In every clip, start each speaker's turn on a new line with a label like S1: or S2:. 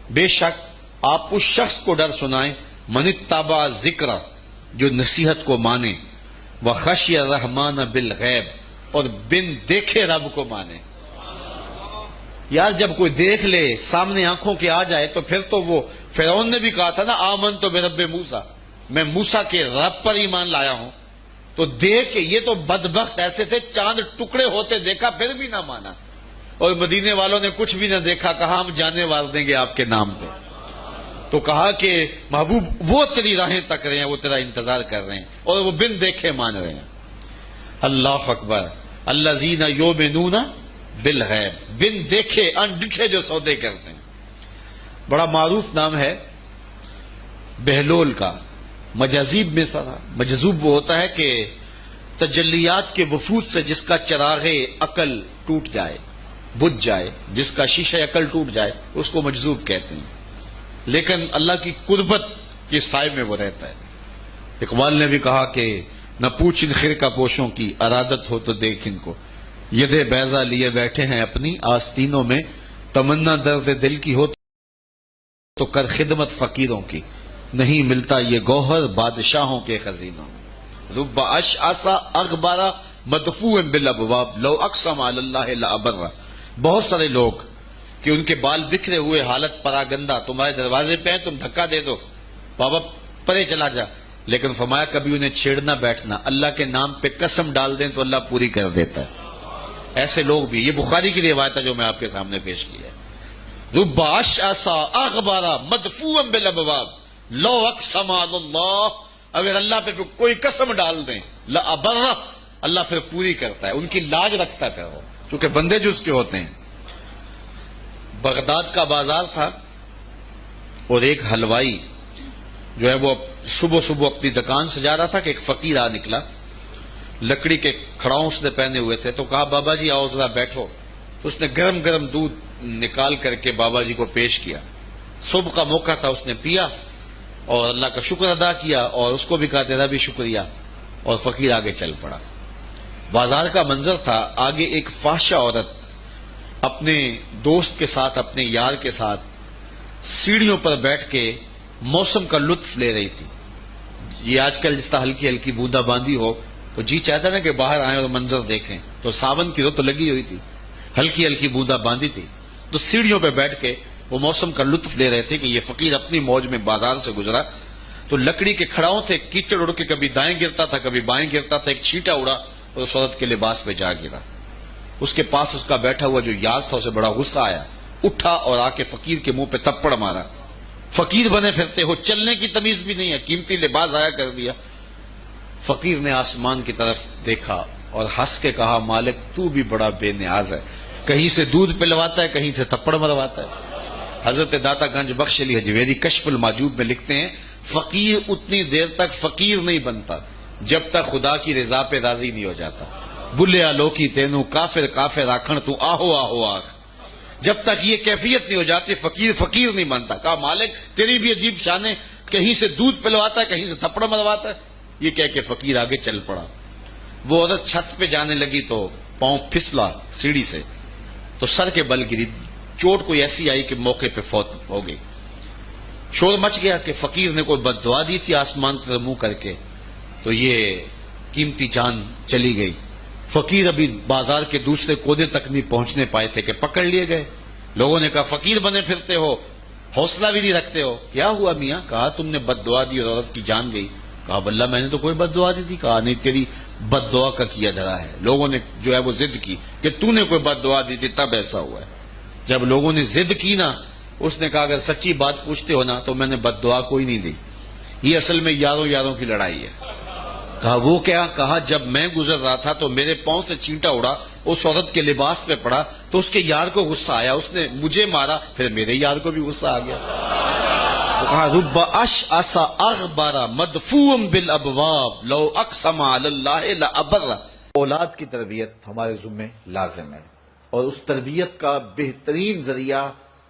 S1: بے شک آپ اس شخص کو ڈر سنائیں من اتبع ذکر، جو نصیحت کو مانے، وخشی الرحمن بالغیب، اور بن دیکھے رب کو مانے۔ یار جب کوئی دیکھ لے، سامنے آنکھوں کے آ جائے، تو پھر تو وہ فرعون نے بھی کہا تھا نا آمنت برب موسیٰ، میں موسیٰ کے رب پر ایمان لایا ہوں۔ تو دیکھ کے یہ تو بدبخت ایسے تھے، چاند ٹکڑے ہوتے دیکھا پھر بھی نہ مانا، اور مدینے والوں نے کچھ بھی نہ دیکھا، کہا ہم جانے وار دیں گے آپ کے نام پہ۔ تو کہا کہ محبوب وہ تیری راہیں تک رہے ہیں، وہ تیرا انتظار کر رہے ہیں، اور وہ بن دیکھے مان رہے ہیں۔ اللہ اکبر، الذین یؤمنون بالغیب، بن دیکھے انڈٹھے جو سودے کرتے ہیں۔ بڑا معروف نام ہے بہلول کا، مجاذیب میں سارا۔ مجذوب وہ ہوتا ہے کہ تجلیات کے وفود سے جس کا چراغ عقل ٹوٹ جائے، بجھ جائے، جس کا شیشہ عقل ٹوٹ جائے، اس کو مجذوب کہتے ہیں، لیکن اللہ کی قربت کے سائے میں وہ رہتا ہے۔ اقبال نے بھی کہا کہ نہ پوچھ ان خرقہ پوشوں کی، ارادت ہو تو دیکھ ان کو، ید بیضا لیے بیٹھے ہیں اپنی آستینوں میں، تمنا درد دل کی ہو تو کر خدمت فقیروں کی، نہیں ملتا یہ گوہر بادشاہوں کے خزینوں میں۔ رب اشعث اغبر مدفوع بالابواب لو اقسم علی اللہ لابر، بہت سارے لوگ کہ ان کے بال بکھرے ہوئے، حالت پراگندہ، تمہارے دروازے پہ ہیں، تم دھکا دے دو، بابا پرے چلا جا، لیکن فرمایا کبھی انہیں چھیڑنا بیٹھنا، اللہ کے نام پہ قسم ڈال دیں تو اللہ پوری کر دیتا ہے۔ ایسے لوگ بھی، یہ بخاری کی روایت ہے جو میں آپ کے سامنے پیش کی ہے۔ رب اشعث اغبر مدفوع بالابواب لو اقسم علی اللہ، اگر اللہ پہ کوئی قسم ڈال دیں، لابر، اللہ پھر پوری کرتا ہے، ان کی لاج رکھتا ہے پھر وہ، کیونکہ بندے جو اس کے ہوتے ہیں۔ بغداد کا بازار تھا، اور ایک حلوائی جو ہے وہ صبح صبح اپنی دکان سے جا رہا تھا کہ ایک فقیر آ نکلا، لکڑی کے کھڑاؤں اس نے پہنے ہوئے تھے، تو کہا بابا جی آؤ ذرا بیٹھو، تو اس نے گرم گرم دودھ نکال کر کے بابا جی کو پیش کیا۔ صبح کا موقع تھا، اس نے پیا اور اللہ کا شکر ادا کیا، اور اس کو بھی کہا تیرا بھی شکریہ، اور فقیر آگے چل پڑا۔ بازار کا منظر تھا، آگے ایک فاحشہ عورت اپنے دوست کے ساتھ، اپنے یار کے ساتھ سیڑھیوں پر بیٹھ کے موسم کا لطف لے رہی تھی۔ یہ آج کل جس طرح ہلکی ہلکی بوندا باندی ہو تو جی چاہتا نا کہ باہر آئیں اور منظر دیکھیں، تو ساون کی رت لگی ہوئی تھی، ہلکی ہلکی بوندا باندی تھی، تو سیڑھیوں پہ بیٹھ کے وہ موسم کا لطف لے رہے تھے کہ یہ فقیر اپنی موج میں بازار سے گزرا، تو لکڑی کے کھڑاؤں تھے، کیچڑ اڑ کے کبھی دائیں گرتا تھا کبھی بائیں گرتا تھا، ایک چھینٹا اڑا اور اس عورت کے لباس پہ جا گرا۔ اس کے پاس اس کا بیٹھا ہوا جو یار تھا اسے بڑا غصہ آیا، اٹھا اور آ کے فقیر کے منہ پہ تھپڑ مارا۔ فقیر بنے پھرتے ہو، چلنے کی تمیز بھی نہیں ہے، قیمتی لباس ضائع کر دیا۔ فقیر نے آسمان کی طرف دیکھا اور ہنس کے کہا مالک تو بھی بڑا بے نیاز ہے، کہیں سے دودھ پلواتا ہے کہیں سے تھپڑ مرواتا ہے۔ حضرت داتا گنج بخش علی حجویری کشف الماجوب میں لکھتے ہیں فقیر اتنی دیر تک فقیر نہیں بنتا جب تک خدا کی رضا پہ راضی نہیں ہو جاتا۔ بلیا لوکی تینوں کافر کافر آکھن تو آہو آہو آکھ، جب تک یہ کیفیت نہیں ہو جاتی فقیر فقیر نہیں بنتا۔ کہا مالک تیری بھی عجیب شان ہے، کہیں سے دودھ پلواتا ہے کہیں سے تھپڑ مرواتا ہے۔ یہ کہہ کے فقیر آگے چل پڑا۔ وہ عورت چھت پہ جانے لگی تو پاؤں پھسلا سیڑھی سے تو سر کے بل گری، چوٹ کوئی ایسی آئی کہ موقع پہ فوت ہو گئی۔ شور مچ گیا کہ فقیر نے کوئی بد دعا دی تھی آسمان کی طرف منہ کر کے، تو یہ قیمتی جان چلی گئی۔ فقیر ابھی بازار کے دوسرے کونے تک نہیں پہنچنے پائے تھے کہ پکڑ لیے گئے۔ لوگوں نے کہا فقیر بنے پھرتے ہو، حوصلہ بھی نہیں رکھتے ہو، کیا ہوا میاں؟ کہا تم نے بد دعا دی اور عورت کی جان گئی۔ کہا واللہ میں نے تو کوئی بد دعا دی تھی۔ کہا نہیں، تیری بد دعا کا کیا دھرا ہے، لوگوں نے جو ہے وہ ضد کی کہ تو نے کوئی بد دعا دی تھی تب ایسا ہوا ہے۔ جب لوگوں نے ضد کی نا، اس نے کہا اگر سچی بات پوچھتے ہو نا تو میں نے بد دعا کوئی نہیں دی، یہ اصل میں یاروں یاروں کی لڑائی ہے۔ کہا وہ کیا؟ کہا جب میں گزر رہا تھا تو میرے پاؤں سے چینٹا اڑا، اس عورت کے لباس پہ پڑا تو اس کے یار کو غصہ آیا، اس نے مجھے مارا، پھر میرے یار کو بھی غصہ آ گیا۔ تو کہا رب اشعث اغبر مدفوع بالابواب لو اقسم علی اللہ لابر۔ اولاد کی تربیت ہمارے ذمہ لازم ہے، اور اس تربیت کا بہترین ذریعہ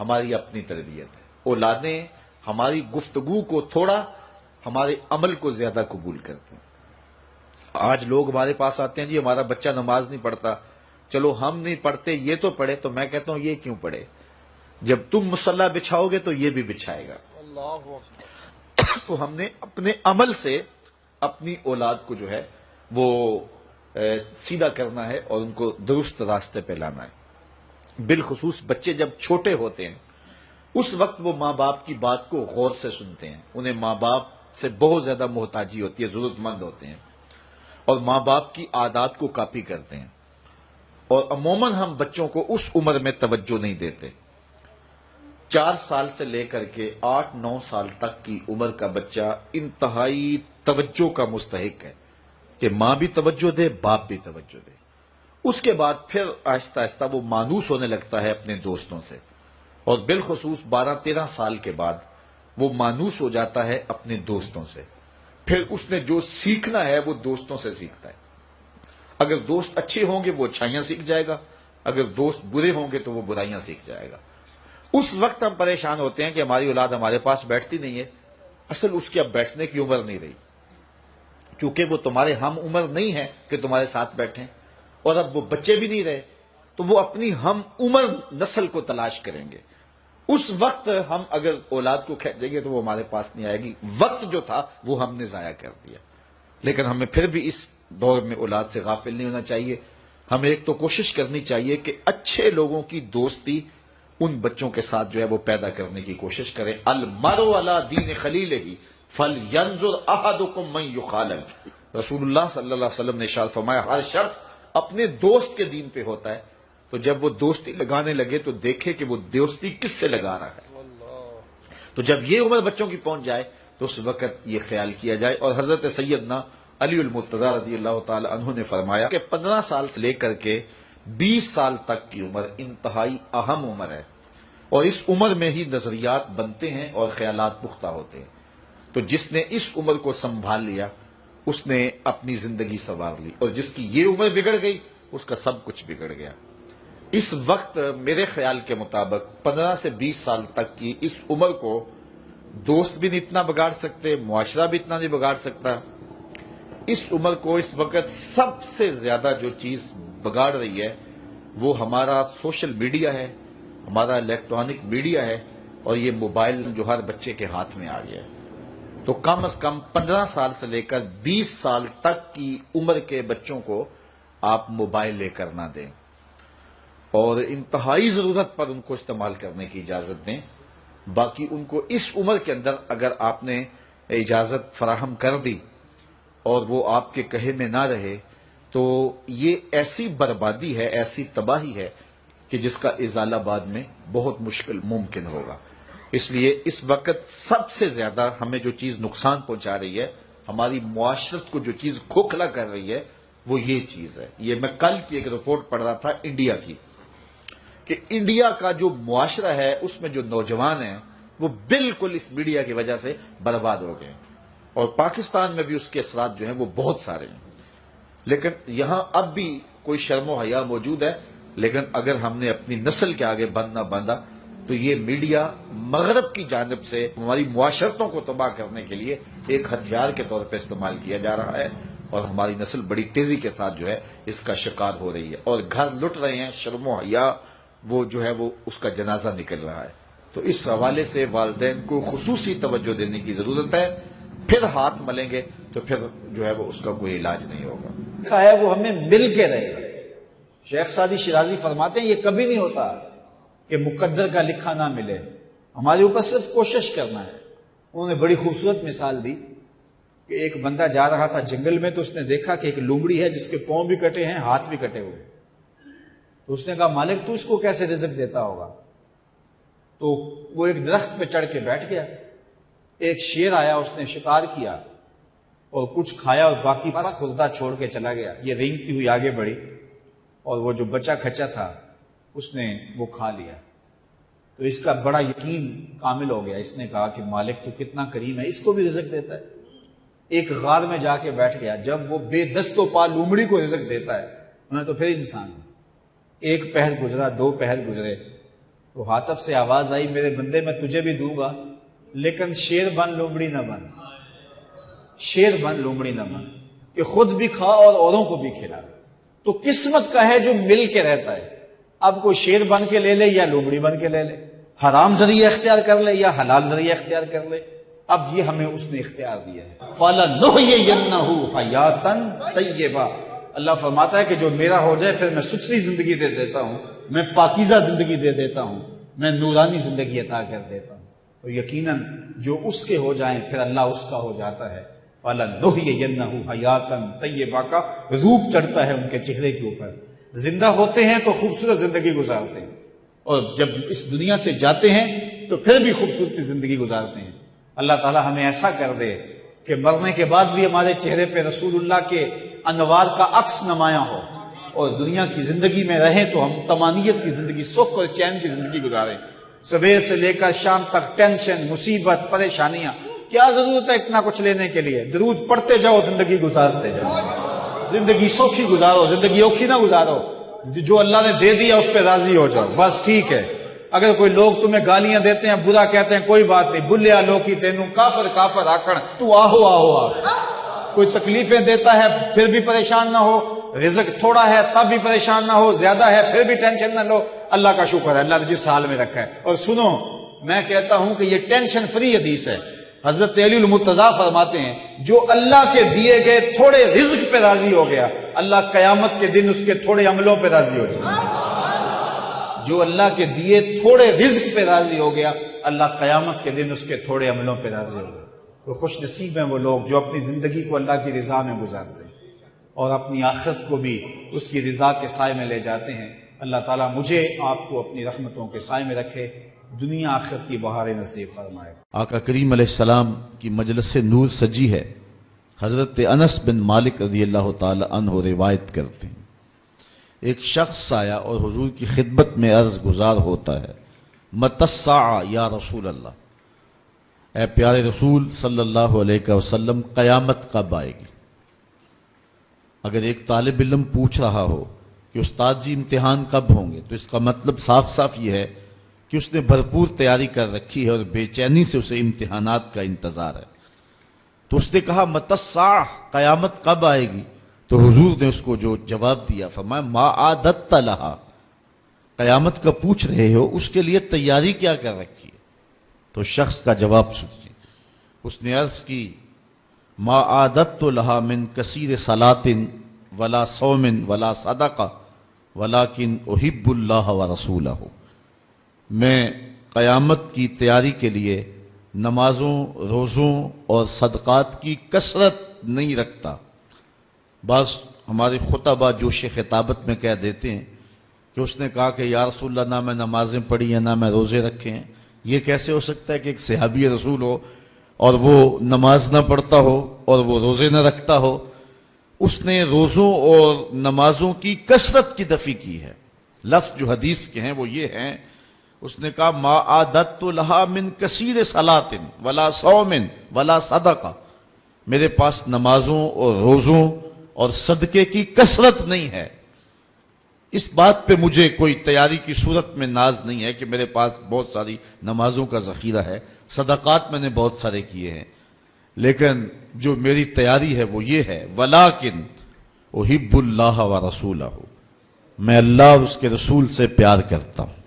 S1: ہماری اپنی تربیت ہے۔ اولادیں ہماری گفتگو کو تھوڑا، ہمارے عمل کو زیادہ قبول کرتے ہیں۔ آج لوگ ہمارے پاس آتے ہیں جی ہمارا بچہ نماز نہیں پڑھتا، چلو ہم نہیں پڑھتے یہ تو پڑھے، تو میں کہتا ہوں یہ کیوں پڑھے؟ جب تم مصلی بچھاؤ گے تو یہ بھی بچھائے گا. تو ہم نے اپنے عمل سے اپنی اولاد کو جو ہے وہ سیدھا کرنا ہے اور ان کو درست راستے پہ لانا ہے. بالخصوص بچے جب چھوٹے ہوتے ہیں اس وقت وہ ماں باپ کی بات کو غور سے سنتے ہیں. انہیں ماں باپ سے بہت زیادہ محتاجی ہوتی ہے، ضرورت مند ہوتے ہیں اور ماں باپ کی عادات کو کاپی کرتے ہیں. اور عموماً ہم بچوں کو اس عمر میں توجہ نہیں دیتے. 4 سال سے لے کر کے 8-9 سال تک کی عمر کا بچہ انتہائی توجہ کا مستحق ہے کہ ماں بھی توجہ دے، باپ بھی توجہ دے. اس کے بعد پھر آہستہ آہستہ وہ مانوس ہونے لگتا ہے اپنے دوستوں سے، اور بالخصوص 12-13 سال کے بعد وہ مانوس ہو جاتا ہے اپنے دوستوں سے. پھر اس نے جو سیکھنا ہے وہ دوستوں سے سیکھتا ہے. اگر دوست اچھے ہوں گے وہ اچھائیاں سیکھ جائے گا، اگر دوست برے ہوں گے تو وہ برائیاں سیکھ جائے گا. اس وقت ہم پریشان ہوتے ہیں کہ ہماری اولاد ہمارے پاس بیٹھتی نہیں ہے. اصل اس کی اب بیٹھنے کی عمر نہیں رہی، کیونکہ وہ تمہارے ہم عمر نہیں ہے کہ تمہارے ساتھ بیٹھیں، اور اب وہ بچے بھی نہیں رہے تو وہ اپنی ہم عمر نسل کو تلاش کریں گے. اس وقت ہم اگر اولاد کو کھینچیں گے تو وہ ہمارے پاس نہیں آئے گی. وقت جو تھا وہ ہم نے ضائع کر دیا. لیکن ہمیں پھر بھی اس دور میں اولاد سے غافل نہیں ہونا چاہیے. ہمیں ایک تو کوشش کرنی چاہیے کہ اچھے لوگوں کی دوستی ان بچوں کے ساتھ جو ہے وہ پیدا کرنے کی کوشش کریں. المرء علی دین خلیلہ فلینظر احدکم من یخالل. رسول اللہ صلی اللہ علیہ وسلم نے ارشاد فرمایا ہر شخص اپنے دوست کے دین پہ ہوتا ہے، تو جب وہ دوستی لگانے لگے تو دیکھے کہ وہ دوستی کس سے لگا رہا ہے. تو جب یہ عمر بچوں کی پہنچ جائے تو اس وقت یہ خیال کیا جائے. اور حضرت سیدنا علی المرتضی رضی اللہ تعالی عنہ نے فرمایا کہ 15 سال سے لے کر کے 20 سال تک کی عمر انتہائی اہم عمر ہے، اور اس عمر میں ہی نظریات بنتے ہیں اور خیالات پختہ ہوتے ہیں. تو جس نے اس عمر کو سنبھال لیا اس نے اپنی زندگی سنوار لی، اور جس کی یہ عمر بگڑ گئی اس کا سب کچھ بگڑ گیا. اس وقت میرے خیال کے مطابق 15 سے 20 سال تک کی اس عمر کو دوست بھی نہیں اتنا بگاڑ سکتے، معاشرہ بھی اتنا نہیں بگاڑ سکتا. اس عمر کو اس وقت سب سے زیادہ جو چیز بگاڑ رہی ہے وہ ہمارا سوشل میڈیا ہے، ہمارا الیکٹرانک میڈیا ہے، اور یہ موبائل جو ہر بچے کے ہاتھ میں آ گیا ہے. تو کم از کم 15 سال سے لے کر 20 سال تک کی عمر کے بچوں کو آپ موبائل لے کر نہ دیں، اور انتہائی ضرورت پر ان کو استعمال کرنے کی اجازت دیں. باقی ان کو اس عمر کے اندر اگر آپ نے اجازت فراہم کر دی اور وہ آپ کے کہے میں نہ رہے تو یہ ایسی بربادی ہے، ایسی تباہی ہے کہ جس کا ازالہ بعد میں بہت مشکل ممکن ہوگا. اس لیے اس وقت سب سے زیادہ ہمیں جو چیز نقصان پہنچا رہی ہے، ہماری معاشرت کو جو چیز کھوکھلا کر رہی ہے وہ یہ چیز ہے. یہ میں کل کی ایک رپورٹ پڑھ رہا تھا انڈیا کی، کہ انڈیا کا جو معاشرہ ہے اس میں جو نوجوان ہیں وہ بالکل اس میڈیا کی وجہ سے برباد ہو گئے، اور پاکستان میں بھی اس کے اثرات جو ہیں وہ بہت سارے ہیں. لیکن یہاں اب بھی کوئی شرم و حیا موجود ہے، لیکن اگر ہم نے اپنی نسل کے آگے بند نہ باندھا تو یہ میڈیا مغرب کی جانب سے ہماری معاشرتوں کو تباہ کرنے کے لیے ایک ہتھیار کے طور پہ استعمال کیا جا رہا ہے، اور ہماری نسل بڑی تیزی کے ساتھ جو ہے اس کا شکار ہو رہی ہے، اور گھر لٹ رہے ہیں. شرم و حیا وہ جو ہے وہ اس کا جنازہ نکل رہا ہے. تو اس حوالے سے والدین کو خصوصی توجہ دینے کی ضرورت ہے. پھر ہاتھ ملیں گے تو پھر جو ہے وہ اس کا کوئی علاج نہیں ہوگا.
S2: لکھا ہے وہ ہمیں مل کے رہے گا. شیخ سعدی شیرازی فرماتے ہیں یہ کبھی نہیں ہوتا کہ مقدر کا لکھا نہ ملے، ہمارے اوپر صرف کوشش کرنا ہے. انہوں نے بڑی خوبصورت مثال دی کہ ایک بندہ جا رہا تھا جنگل میں تو اس نے دیکھا کہ ایک لومڑی ہے جس کے پاؤں بھی کٹے ہیں، ہاتھ بھی کٹے ہوئے. تو اس نے کہا مالک تو اس کو کیسے رزق دیتا ہوگا؟ تو وہ ایک درخت پہ چڑھ کے بیٹھ گیا. ایک شیر آیا، اس نے شکار کیا اور کچھ کھایا اور باقی بس خوردہ چھوڑ کے چلا گیا. یہ رینگتی ہوئی آگے بڑھی اور وہ جو بچہ کھچا تھا اس نے وہ کھا لیا. تو اس کا بڑا یقین کامل ہو گیا. اس نے کہا کہ مالک تو کتنا کریم ہے، اس کو بھی رزق دیتا ہے. ایک غار میں جا کے بیٹھ گیا. جب وہ بے دست و پا لومڑی کو رزق دیتا ہے انہیں تو پھر انسان. ایک پہر گزرا، 2 پہر گزرے تو حاطف سے آواز آئی میرے بندے میں تجھے بھی دوں گا لیکن شیر بن لومڑی نہ بن. شیر بن لومڑی نہ بن کہ خود بھی کھا اور اوروں کو بھی کھلا. تو قسمت کا ہے جو مل کے رہتا ہے. اب کوئی شیر بن کے لے لے یا لومڑی بن کے لے لے، حرام ذریعہ اختیار کر لے یا حلال ذریعہ اختیار کر لے، اب یہ ہمیں اس نے اختیار دیا ہے۔ فَلَنُحْيِيَنَّهُ حَيَاتًا طَيِّبَةً، اللہ فرماتا ہے کہ جو میرا ہو جائے پھر میں ستھری زندگی دے دیتا ہوں، میں پاکیزہ زندگی دے دیتا ہوں، میں نورانی زندگی عطا کر دیتا ہوں۔ تو یقیناً جو اس کے ہو جائیں پھر اللہ اس کا ہو جاتا ہے۔ فَلَنُحْيِيَنَّهُ حَيَاتًا طَيِّبَةً کا روپ چڑھتا ہے ان کے چہرے کے اوپر، زندہ ہوتے ہیں تو خوبصورت زندگی گزارتے ہیں، اور جب اس دنیا سے جاتے ہیں تو پھر بھی خوبصورت زندگی گزارتے ہیں۔ اللہ تعالی ہمیں ایسا کر دے کہ مرنے کے بعد بھی ہمارے چہرے پہ رسول اللہ کے انوار کا عکس نمایاں ہو، اور دنیا کی زندگی میں رہیں تو ہم طمانیت کی زندگی، سکھ اور چین کی زندگی گزاریں۔ صبح سے لے کر شام تک ٹینشن، مصیبت، پریشانیاں، کیا ضرورت ہے اتنا کچھ لینے کے لیے؟ درود پڑھتے جاؤ، زندگی گزارتے جاؤ، زندگی سوکھی گزارو، زندگی اوکھی نہ گزارو، جو اللہ نے دے دیا اس پہ راضی ہو جاؤ، بس ٹھیک ہے۔ اگر کوئی لوگ تمہیں گالیاں دیتے ہیں، برا کہتے ہیں، کوئی بات نہیں، بلیا لوکی تینوں کافر کافر آکھن، تو آہو آہو آخ۔ کوئی تکلیفیں دیتا ہے پھر بھی پریشان نہ ہو، رزق تھوڑا ہے تب بھی پریشان نہ ہو، زیادہ ہے پھر بھی ٹینشن نہ لو، اللہ کا شکر ہے، اللہ نے جس حال میں رکھا ہے۔ اور سنو، میں کہتا ہوں کہ یہ ٹینشن فری حدیث ہے۔ حضرت علی المرتضیٰ فرماتے ہیں جو اللہ کے دیے گئے تھوڑے رزق پہ راضی ہو گیا، اللہ قیامت کے دن اس کے تھوڑے عملوں پہ راضی ہو جائے۔ جو اللہ کے دیے تھوڑے رزق پہ راضی ہو گیا، اللہ قیامت کے دن اس کے تھوڑے عملوں پہ راضی ہو گیا۔ تو خوش نصیب ہیں وہ لوگ جو اپنی زندگی کو اللہ کی رضا میں گزارتے ہیں اور اپنی آخرت کو بھی اس کی رضا کے سائے میں لے جاتے ہیں۔ اللہ تعالیٰ مجھے آپ کو اپنی رحمتوں کے سائے میں رکھے، دنیا آخرت کی بہاریں نصیب فرمائے۔
S1: آقا کریم علیہ السلام کی مجلس نور سجی ہے۔ حضرت انس بن مالک رضی اللہ تعالی عنہ روایت کرتے ہیں، ایک شخص آیا اور حضور کی خدمت میں عرض گزار ہوتا ہے، متی الساعہ یا رسول اللہ، اے پیارے رسول صلی اللہ علیہ وسلم، قیامت کب آئے گی؟ اگر ایک طالب علم پوچھ رہا ہو کہ استاد جی امتحان کب ہوں گے، تو اس کا مطلب صاف صاف یہ ہے کہ اس نے بھرپور تیاری کر رکھی ہے اور بے چینی سے اسے امتحانات کا انتظار ہے۔ تو اس نے کہا متی الساعہ، قیامت کب آئے گی؟ تو حضور نے اس کو جو جواب دیا، فرمایا ما عادت لہا، قیامت کا پوچھ رہے ہو، اس کے لیے تیاری کیا کر رکھی ہے؟ تو شخص کا جواب سنیے، اس نے عرض کی ما عادت لہا من کثیر صلاۃ ولا صوم ولا صدقہ ولکن احب اللہ ورسولہ، میں قیامت کی تیاری کے لیے نمازوں، روزوں اور صدقات کی کثرت نہیں رکھتا۔ بعض ہمارے خطبہ جوش خطابت میں کہہ دیتے ہیں کہ اس نے کہا کہ یا رسول اللہ، نہ میں نمازیں پڑھی ہیں نہ میں روزے رکھے ہیں۔ یہ کیسے ہو سکتا ہے کہ ایک صحابی رسول ہو اور وہ نماز نہ پڑھتا ہو اور وہ روزے نہ رکھتا ہو؟ اس نے روزوں اور نمازوں کی کثرت کی نفی کی ہے۔ لفظ جو حدیث کے ہیں وہ یہ ہیں، اس نے کہا ما عادت لہا من کثیر صلاۃ ولا صوم ولا صدقہ، میرے پاس نمازوں اور روزوں اور صدقے کی کثرت نہیں ہے۔ اس بات پہ مجھے کوئی تیاری کی صورت میں ناز نہیں ہے کہ میرے پاس بہت ساری نمازوں کا ذخیرہ ہے، صدقات میں نے بہت سارے کیے ہیں، لیکن جو میری تیاری ہے وہ یہ ہے ولیکن احب اللہ ورسولہ، میں اللہ اور اس کے رسول سے پیار کرتا ہوں،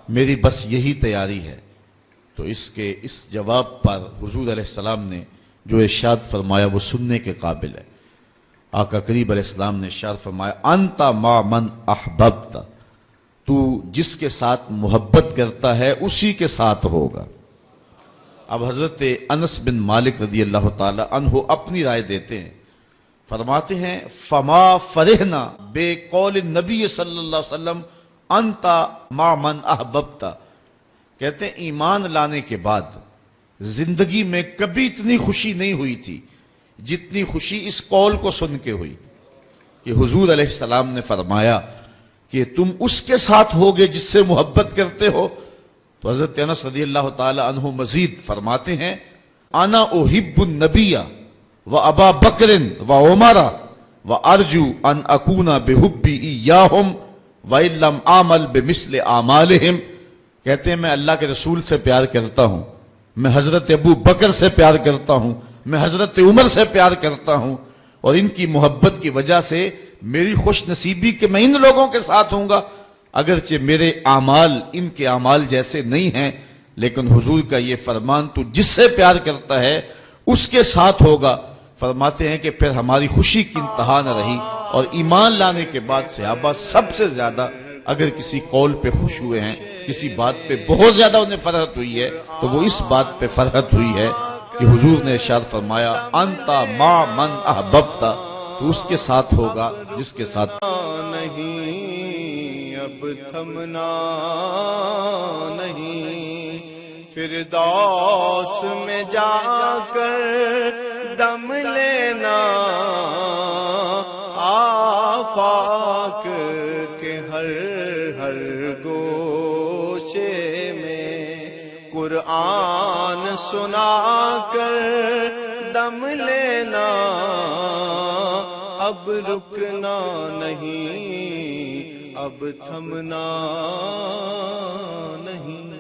S1: میری بس یہی تیاری ہے۔ تو اس جواب پر حضور علیہ السلام نے جو ارشاد فرمایا وہ سننے کے قابل ہے۔ آقا کریم علیہ السلام نے ارشاد فرمایا انت مع من احببت، تو جس کے ساتھ محبت کرتا ہے اسی کے ساتھ ہوگا۔ اب حضرت انس بن مالک رضی اللہ تعالی عنہ اپنی رائے دیتے ہیں، فرماتے ہیں فما فرحنا بے قول نبی صلی اللہ علیہ وسلم انت مع من احببت، کہتے ہیں ایمان لانے کے بعد زندگی میں کبھی اتنی خوشی نہیں ہوئی تھی جتنی خوشی اس قول کو سن کے ہوئی کہ حضور علیہ السلام نے فرمایا کہ تم اس کے ساتھ ہوگے جس سے محبت کرتے ہو۔ تو حضرت انس رضی اللہ تعالی عنہ مزید فرماتے ہیں انا احب النبی و ابا بکر و عمر و ارجو ان اکون بحبی ایاہم وَإِن لَمْ آمَلْ بِمِثْلِ آمَالِهِمْ، کہتے ہیں میں اللہ کے رسول سے پیار کرتا ہوں، میں حضرت ابو بکر سے پیار کرتا ہوں، میں حضرت عمر سے پیار کرتا ہوں، اور ان کی محبت کی وجہ سے میری خوش نصیبی کہ میں ان لوگوں کے ساتھ ہوں گا۔ اگرچہ میرے اعمال ان کے اعمال جیسے نہیں ہیں، لیکن حضور کا یہ فرمان تو جس سے پیار کرتا ہے اس کے ساتھ ہوگا۔ فرماتے ہیں کہ پھر ہماری خوشی کی انتہا نہ رہی، اور ایمان لانے کے بعد صحابہ سب سے زیادہ اگر کسی قول پہ خوش ہوئے ہیں، کسی بات پہ بہت زیادہ انہیں فرحت ہوئی ہے، تو وہ اس بات پہ فرحت ہوئی ہے کہ حضور نے ارشاد فرمایا انتا ما من احببتا، تو اس کے ساتھ ہوگا جس کے ساتھ
S3: نہیں اب تھمنا نہیں، فردوس میں جا کر دم لینا، آفاق کے ہر ہر گوشے میں قرآن سنا کر دم لینا، اب رکنا نہیں اب تھمنا نہیں۔